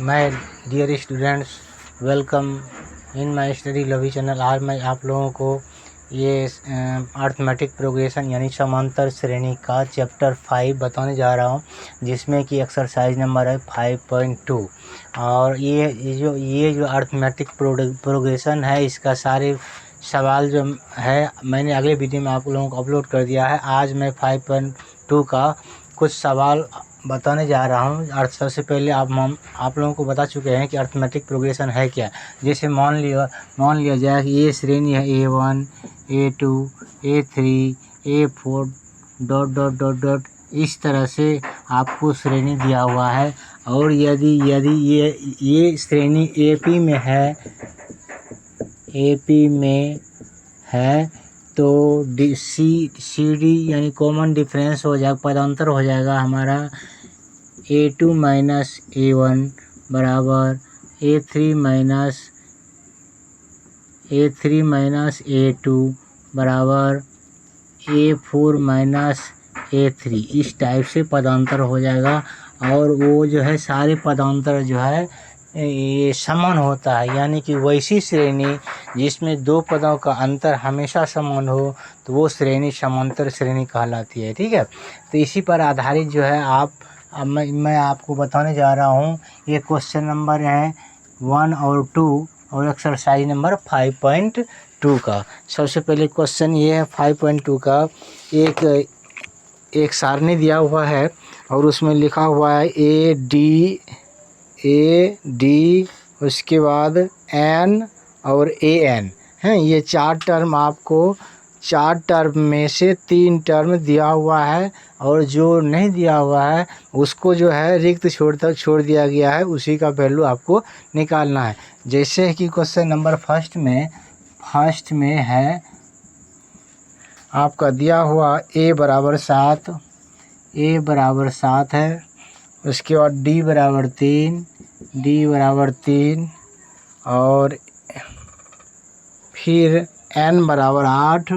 मैं dear students welcome in my study Lavi channel. आज मैं आप लोगों को ये अर्थमेटिक प्रोग्रेशन यानी समांतर श्रेणी का चैप्टर 5 बताने जा रहा हूँ, जिसमें कि एक्सरसाइज नंबर है 5.2। और ये जो अर्थमेटिक प्रोग्रेशन है, इसका सारे सवाल जो है मैंने अगले वीडियो में आप लोगों को अपलोड कर दिया है। आज मैं 5.2 का कुछ सवाल बताने जा रहा हूँ। सबसे पहले आप लोगों को बता चुके हैं कि अर्थमेटिक प्रोग्रेशन है क्या। जैसे मान लिया जाए कि ये श्रेणी है A1 A2 A3 A4 dot dot dot dot, इस तरह से आपको श्रेणी दिया हुआ है। और यदि ये श्रेणी AP में है तो CD यानी कॉमन डिफरेंस हो जाएगा, पदांतर हो जाएगा हमारा A2 माइनस A1 बराबर A3 माइनस A2 बराबर A4 माइनस A3। इस टाइप से पदांतर हो जाएगा। और वो जो है सारे पदांतर जो है ये समान होता है, यानी कि वैसी श्रेणी जिसमें दो पदों का अंतर हमेशा समान हो तो वो श्रेणी समांतर श्रेणी कहलाती है। ठीक है, तो इसी पर आधारित जो है अब मैं आपको बताने जा रहा हूँ। ये क्वेश्चन नंबर है 1 और 2 और एक्सरसाइज नंबर 5.2 का। सबसे पहले क्वेश्चन ये है 5.2 का। एक सारणी दिया हुआ है और उसमें लिखा हुआ है AD, उसके बाद N और AN हैं। ये चार टर्म में से 3 टर्म दिया हुआ है, और जो नहीं दिया हुआ है उसको जो है रिक्त छोड़ दिया गया है, उसी का वैल्यू आपको निकालना है। जैसे कि क्वेश्चन नंबर फर्स्ट में है आपका दिया हुआ A बराबर 7 है। उसके बाद D बराबर 3 और फिर N बराबर 8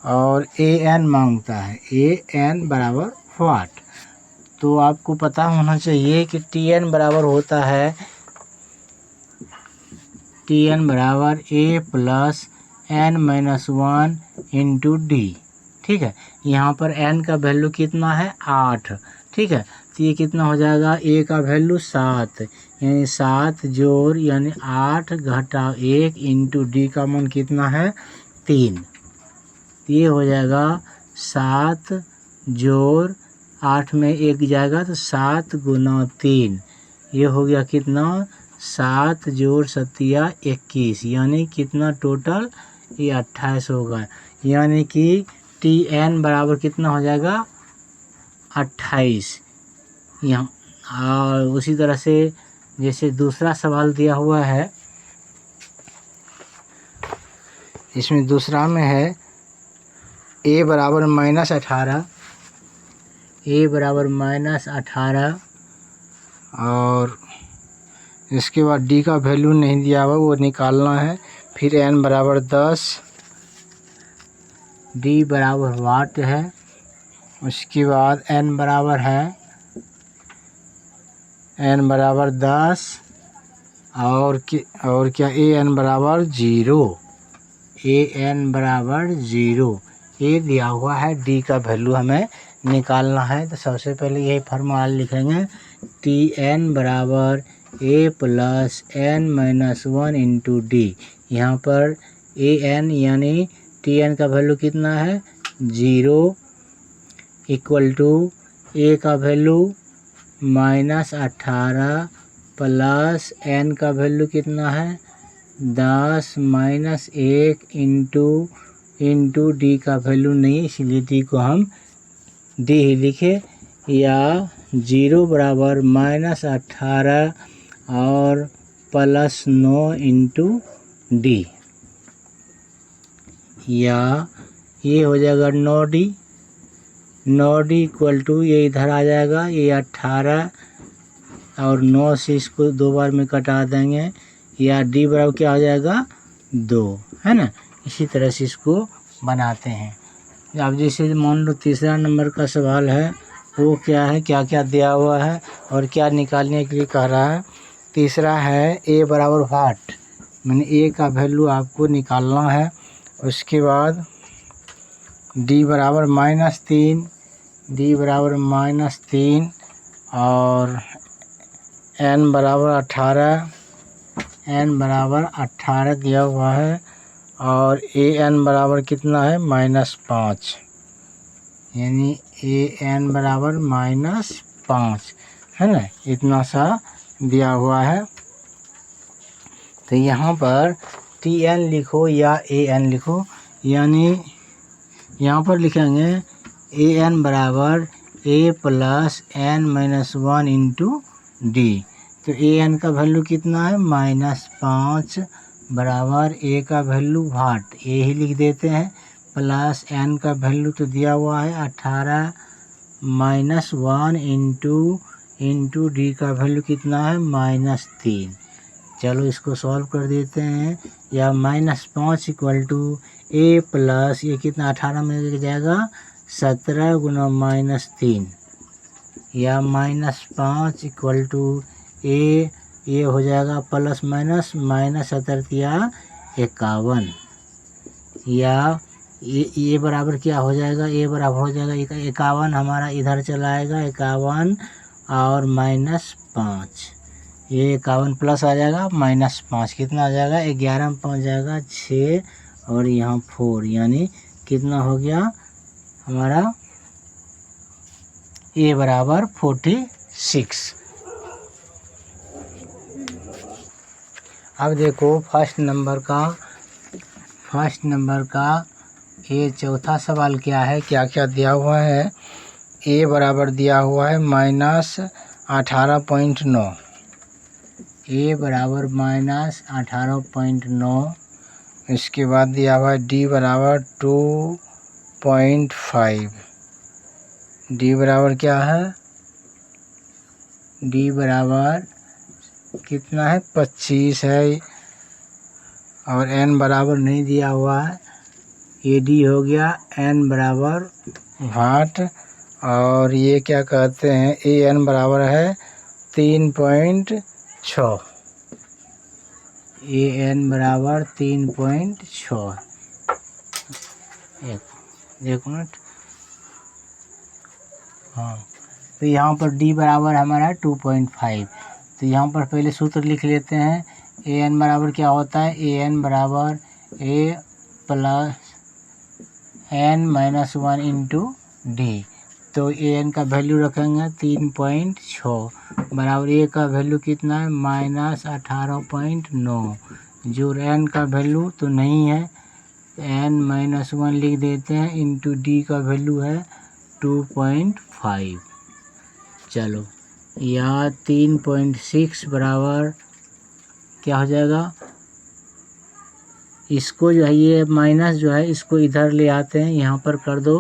और AN मांगता है, AN बराबर 8। तो आपको पता होना चाहिए कि TN बराबर होता है, TN बराबर A plus N-1 into D। ठीक है, यहाँ पर N का वैल्यू कितना है 8। ठीक है, तो ये कितना हो जाएगा, A का वैल्यू 7 यानी 7 जोड़ यानी 8 घटा 1 इंटू D का मान कितना है 3। ये हो जाएगा 7 जोड़ 8 में 1 जाएगा तो 7 गुना 3। ये हो गया कितना 7 जोड़ 7 21, यानी कितना टोटल ये 28 होगा। यानी कि TN बराबर कितना हो जाएगा 28 यहाँ। और उसी तरह से जैसे दूसरा सवाल दिया हुआ है, इसमें दूसरा में है A बराबर -18 और इसके बाद D का वैल्यू नहीं दिया हुआ, वो निकालना है। फिर N बराबर 10, D बराबर वाट है। उसके बाद N बराबर 10 और क्या AN बराबर 0। ये दिया हुआ है, D का वैल्यू हमें निकालना है। तो सबसे पहले यही फार्मूला लिखेंगे, TN बराबर A plus N-1 into D। यहाँ पर AN यानी TN का वैल्यू कितना है 0 इक्वल टू A का वैल्यू -18 प्लस N का वैल्यू कितना है 10 माइनस 1 इंटू D का वैल्यू नहीं, इसलिए D को हम D ही लिखे, या 0 बराबर -18 और प्लस 9 इंटू D, या ये हो जाएगा 9D इक्वल टू ये इधर आ जाएगा, ये 18 और 9 से इसको 2 बार में कटा देंगे, या D बराबर क्या हो जाएगा 2, है ना। इसी तरह से इसको बनाते हैं। अब जैसे मान लो तीसरा नंबर का सवाल है वो क्या है, क्या क्या दिया हुआ है और क्या निकालने के लिए कह रहा है। तीसरा है ए बराबर वाट, मैंने ए का वैल्यू आपको निकालना है। उसके बाद डी बराबर -3, डी बराबर -3 और एन बराबर 18, एन बराबर 18 दिया हुआ है और ए एन बराबर कितना है -5, यानी ए एन बराबर -5 है ना, इतना सा दिया हुआ है। तो यहाँ पर टी एन लिखो या ए एन लिखो, यानी यहाँ पर लिखेंगे ए एन बराबर a plus N -1 into d. तो ए एन का वैल्यू कितना है -5 बराबर ए का वैल्यू वाट, ए ही लिख देते हैं, प्लस एन का वैल्यू तो दिया हुआ है 18 -1 इंटू डी का वैल्यू कितना है -3। चलो इसको सॉल्व कर देते हैं। या -5 इक्वल टू ए प्लस ये कितना 18 में लग जाएगा 17 गुना -3, या -5 इक्वल टू ए हो जाएगा प्लस माइनस -17 या 51, या ये बराबर क्या हो जाएगा, ए बराबर हो जाएगा 51, हमारा इधर चला आएगा 51 और -5, ये 51 प्लस आ जाएगा -5 कितना आ जाएगा 11 में पहुँच जाएगा 6 और यहाँ 4, यानी कितना हो गया हमारा ए बराबर 46। अब देखो फर्स्ट नंबर का ये चौथा सवाल क्या है, क्या क्या दिया हुआ है। ए बराबर दिया हुआ है -18.9, ए बराबर -18.9। इसके बाद दिया हुआ है डी बराबर 2.5, डी बराबर क्या है, डी बराबर कितना है 25 है, और एन बराबर नहीं दिया हुआ है, ये डी हो गया, एन बराबर वाट, और ये क्या कहते हैं ए एन बराबर है 3.6, ए एन बराबर 3.6। एक मिनट, हाँ, तो यहाँ पर डी बराबर हमारा 2.5। तो यहाँ पर पहले सूत्र लिख लेते हैं। ए एन बराबर क्या होता है, ए एन बराबर a plus N -1 into d. तो ए एन का वैल्यू रखेंगे 3.6 बराबर ए का वैल्यू कितना है -18.9, जो एन का वैल्यू तो नहीं है, एन -1 लिख देते हैं, इंटू डी का वैल्यू है 2.5। चलो यहाँ 3.6 बराबर क्या हो जाएगा, इसको जो है ये माइनस जो है इसको इधर ले आते हैं, यहाँ पर कर दो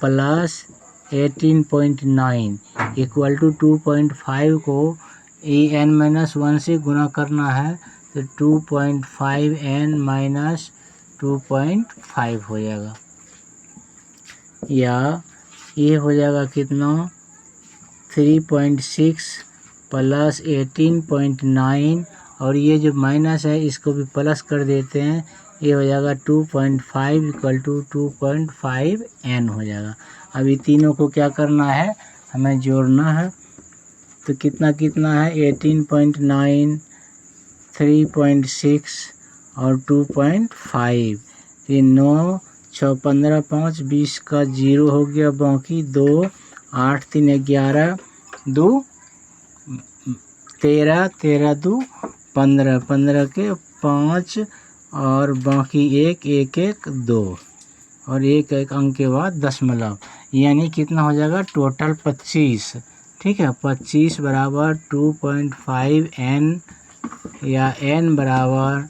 प्लस 18.9 इक्वल टू 2.5 को ए एन -1 से गुना करना है, तो 2.5 एन माइनस 2.5 हो जाएगा, या ये हो जाएगा कितना 3.6 प्लस 18.9, और ये जो माइनस है इसको भी प्लस कर देते हैं, ये हो जाएगा 2.5 इक्वल टू 2.5 एन हो जाएगा। अभी तीनों को क्या करना है, हमें जोड़ना है। तो कितना कितना है 18.9, 3.6 और 2.5, ये 9 6 15 5 20 का 0 हो गया, बाकी 2 8 3 11 2 13 13 2 15 15 के 5 और बाकी 1 1 1 2 और 1 1 अंक के बाद दशमलव, यानी कितना हो जाएगा टोटल 25। ठीक है, 25 बराबर 2.5 एन, या एन बराबर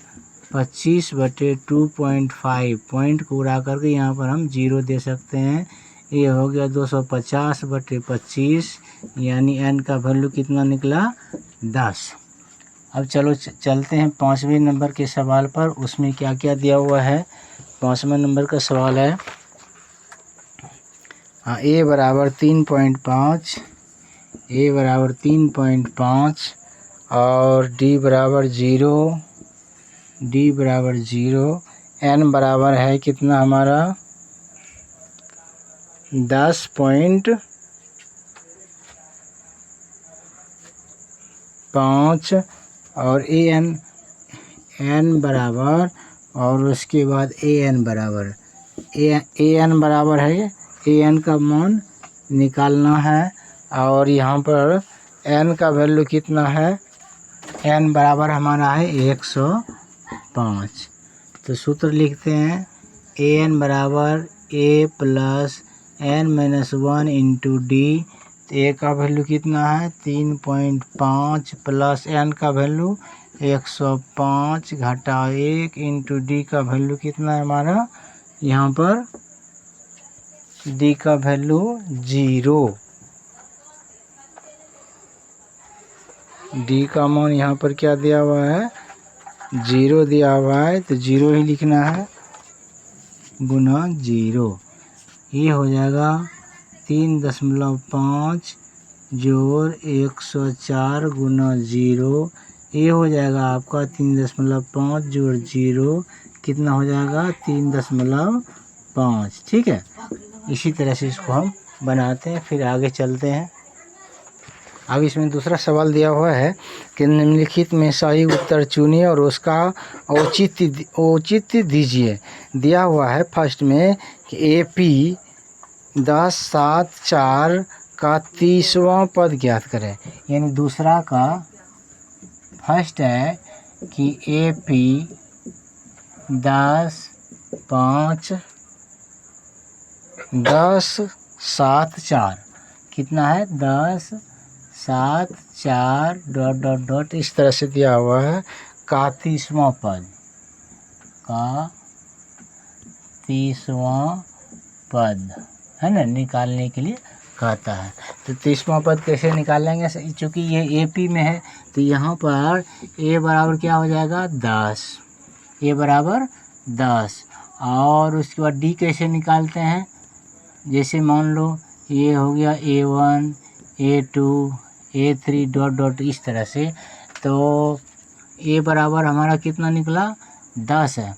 25/2.5, पॉइंट को उड़ा करके यहाँ पर हम 0 दे सकते हैं। ये हो गया 250/25, यानी एन का वैल्यू कितना निकला 10। अब चलो चलते हैं 5वें नंबर के सवाल पर, उसमें क्या क्या दिया हुआ है। 5वें नंबर का सवाल है, हाँ ए बराबर 3.5, ए बराबर 3.5 और डी बराबर 0, डी बराबर 0, एन बराबर है कितना हमारा 10.5 और ए एन बराबर और उसके बाद ए एन बराबर एन बराबर है, ए एन का मान निकालना है और यहाँ पर एन का वैल्यू कितना है, एन बराबर हमारा है 105। तो सूत्र लिखते हैं ए एन बराबर a plus n minus 1 into d. तो ए का वैल्यू कितना है 3.5 प्लस एन का वैल्यू 105 घटा 1 इंटू डी का वैल्यू कितना है हमारा, यहाँ पर डी का वैल्यू 0, डी का मान यहाँ पर क्या दिया हुआ है 0 दिया हुआ है, तो 0 ही लिखना है गुना 0। ये हो जाएगा 3.5 जोड़ 104 गुना 0। ये हो जाएगा आपका 3.5 जोड़ 0 कितना हो जाएगा 3.5। ठीक है, इसी तरह से इसको हम बनाते हैं, फिर आगे चलते हैं। अब इसमें दूसरा सवाल दिया हुआ है कि निम्नलिखित में सही उत्तर चुनिए और उसका औचित्य दीजिए। दिया हुआ है फर्स्ट में कि AP 10.7.4 का 30वां पद ज्ञात करें। यानी दूसरा का फर्स्ट है कि AP 10.7.4 कितना है 10.7.4 डॉट डॉट डॉट इस तरह से दिया हुआ है का 30वां पद, का 30वां पद है ना, निकालने के लिए कहता है। तो 30वां पद कैसे निकालेंगे, चूँकि ये AP में है तो यहाँ पर A बराबर क्या हो जाएगा 10, A बराबर 10 और उसके बाद D कैसे निकालते हैं, जैसे मान लो ये हो गया A1 A2 A3 dot dot इस तरह से। तो A बराबर हमारा कितना निकला 10 है,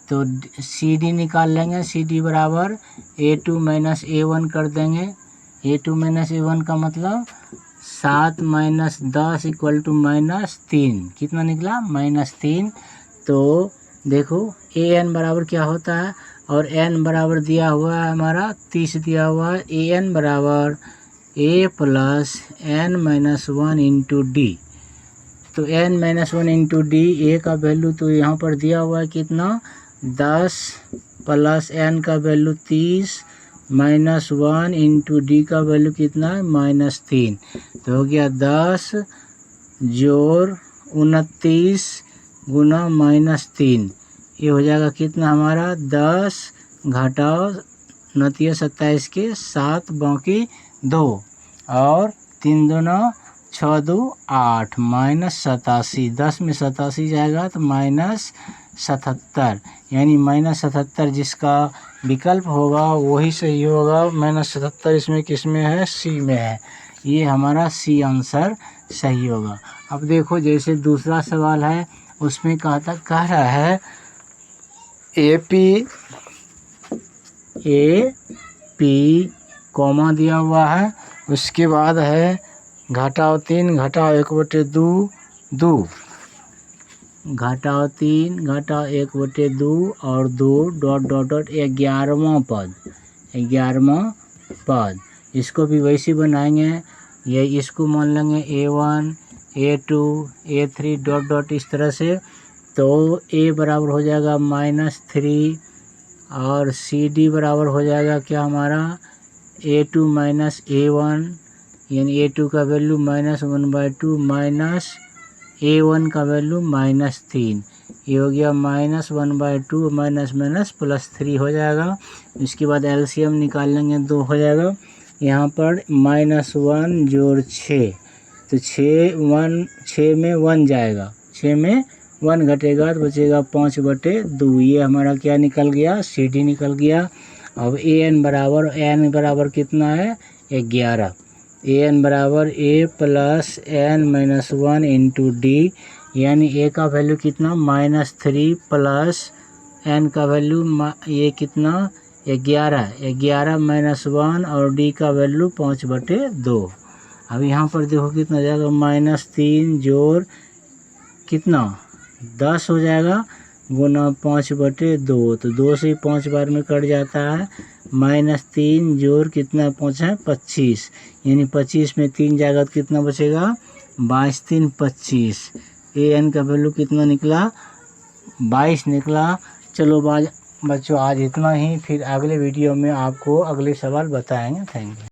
तो CD निकाल लेंगे, CD बराबर A2 माइनस A1 कर देंगे। A2 माइनस A1 का मतलब 7 माइनस 10 इक्वल टू -3, कितना निकला -3। तो देखो AN बराबर क्या होता है और N बराबर दिया हुआ है हमारा 30 दिया हुआ है, AN बराबर A plus N minus 1 into d. तो N minus 1 into D, A का वैल्यू तो यहाँ पर दिया हुआ है कितना 10 प्लस N का वैल्यू 30 माइनस 1 इंटू डी का वैल्यू कितना है -3। तो हो गया 10 जोड़ 29 गुना -3। ये हो जाएगा कितना हमारा 10 घटाओ 29 के 7 बाकी 2 और 3 दूना 6 2 8 -87। 10 में 87 जाएगा तो -77, यानी -77 जिसका विकल्प होगा वही सही होगा। -77 इसमें किस में है, C में है, ये हमारा C आंसर सही होगा। अब देखो जैसे दूसरा सवाल है उसमें कह रहा है AP कॉमा दिया हुआ है, उसके बाद है घटाओ 3 घटाओ 1/2 2, घटाओ 3 घटाओ 1/2 और 2 डॉट डॉट डॉट 11वां पद। इसको भी वैसे बनाएंगे, ये इसको मान लेंगे A1 A2 A3 dot dot इस तरह से। तो A बराबर हो जाएगा -3 और CD बराबर हो जाएगा क्या हमारा A2 माइनस A1, यानी A2 का वैल्यू -1/2 माइनस A1 का वैल्यू -3। ये हो गया -1/2 माइनस माइनस +3 हो जाएगा। इसके बाद LCM निकाल लेंगे 2 हो जाएगा। यहाँ पर -1 जोड़ 6, तो 6 में 1 जाएगा, 6 में 1 घटेगा तो बचेगा 5/2। ये हमारा क्या निकल गया, CD निकल गया। अब एन बराबर कितना है 11। एन बराबर a plus n minus 1 into d, यानी ए का वैल्यू कितना -3 प्लस एन का वैल्यू ये कितना 11 माइनस 1 और डी का वैल्यू 5/2। अब यहाँ पर देखो कितना जाएगा -3 जोड़ कितना 10 हो जाएगा गुना 5/2, तो 2 से 5 बार में कट जाता है। -3 जोड़ कितना 5 है 25, यानी 25 में 3 जाएगा तो कितना बचेगा 22 3 25। ए एन का वैल्यू कितना निकला 22 निकला। चलो बच्चों आज इतना ही, फिर अगले वीडियो में आपको अगले सवाल बताएंगे। Thank you.